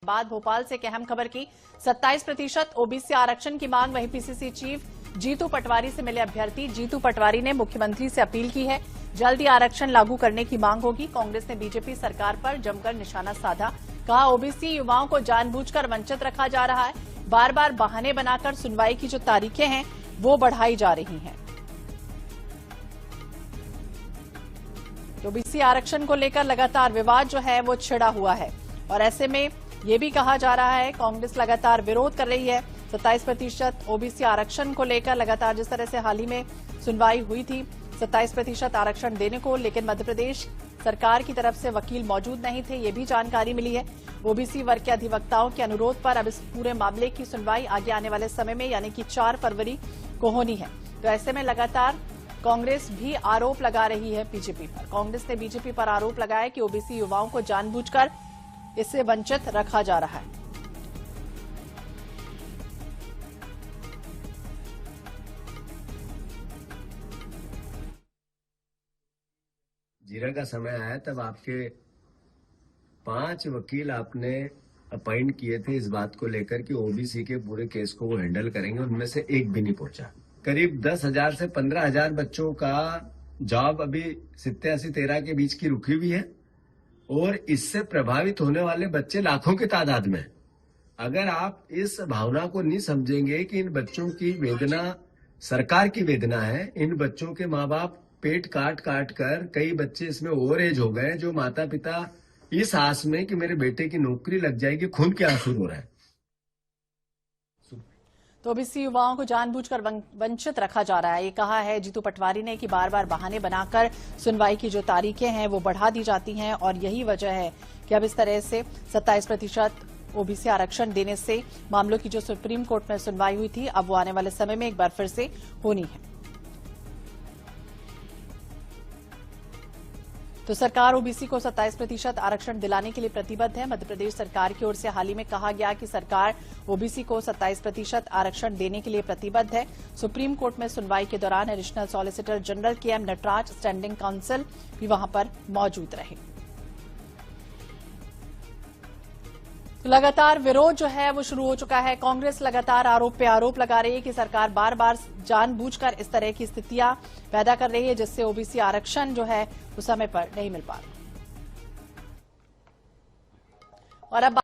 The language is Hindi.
बाद भोपाल से एक अहम खबर की 27% ओबीसी आरक्षण की मांग। वहीं पीसीसी चीफ जीतू पटवारी से मिले अभ्यर्थी। जीतू पटवारी ने मुख्यमंत्री से अपील की है, जल्द ही आरक्षण लागू करने की मांग होगी। कांग्रेस ने बीजेपी सरकार पर जमकर निशाना साधा। कहा, ओबीसी युवाओं को जानबूझकर वंचित रखा जा रहा है। बार बार बहाने बनाकर सुनवाई की जो तारीखें हैं वो बढ़ाई जा रही हैं। ओबीसी आरक्षण को लेकर लगातार विवाद जो है वो छिड़ा हुआ है और ऐसे में ये भी कहा जा रहा है कांग्रेस लगातार विरोध कर रही है। 27% ओबीसी आरक्षण को लेकर लगातार जिस तरह से हाल ही में सुनवाई हुई थी 27% आरक्षण देने को, लेकिन मध्य प्रदेश सरकार की तरफ से वकील मौजूद नहीं थे, ये भी जानकारी मिली है। ओबीसी वर्ग के अधिवक्ताओं के अनुरोध पर अब इस पूरे मामले की सुनवाई आगे आने वाले समय में यानी कि 4 फरवरी को होनी है। तो ऐसे में लगातार कांग्रेस भी आरोप लगा रही है बीजेपी पर। कांग्रेस ने बीजेपी पर आरोप लगाया कि ओबीसी युवाओं को जानबूझकर इससे वंचित रखा जा रहा है। जीरा का समय आया तब आपके 5 वकील आपने अपॉइंट किए थे इस बात को लेकर कि ओबीसी के पूरे केस को वो हैंडल करेंगे। उनमें से एक भी नहीं पहुंचा। करीब 10,000 से 15,000 बच्चों का जॉब अभी 87-13 के बीच की रुकी हुई है और इससे प्रभावित होने वाले बच्चे लाखों की तादाद में। अगर आप इस भावना को नहीं समझेंगे कि इन बच्चों की वेदना सरकार की वेदना है, इन बच्चों के माँ बाप पेट काट काट कर कई बच्चे इसमें ओवर एज हो गए, जो माता पिता इस आस में कि मेरे बेटे की नौकरी लग जाएगी खून के आंसू रो रहा है। तो ओबीसी युवाओं को जानबूझकर वंचित रखा जा रहा है, ये कहा है जीतू पटवारी ने कि बार बार बहाने बनाकर सुनवाई की जो तारीखें हैं वो बढ़ा दी जाती हैं और यही वजह है कि अब इस तरह से 27% ओबीसी आरक्षण देने से मामलों की जो सुप्रीम कोर्ट में सुनवाई हुई थी अब वो आने वाले समय में एक बार फिर से होनी है। तो सरकार ओबीसी को 27% आरक्षण दिलाने के लिए प्रतिबद्ध है। मध्य प्रदेश सरकार की ओर से हाल ही में कहा गया कि सरकार ओबीसी को 27% आरक्षण देने के लिए प्रतिबद्ध है। सुप्रीम कोर्ट में सुनवाई के दौरान additional solicitor general KM Nataraj standing counsel भी वहां पर मौजूद रहे। लगातार विरोध जो है वो शुरू हो चुका है। कांग्रेस लगातार आरोप पे आरोप लगा रही है कि सरकार बार बार जानबूझकर इस तरह की स्थितियां पैदा कर रही है जिससे ओबीसी आरक्षण जो है वो समय पर नहीं मिल पा रहा। और अब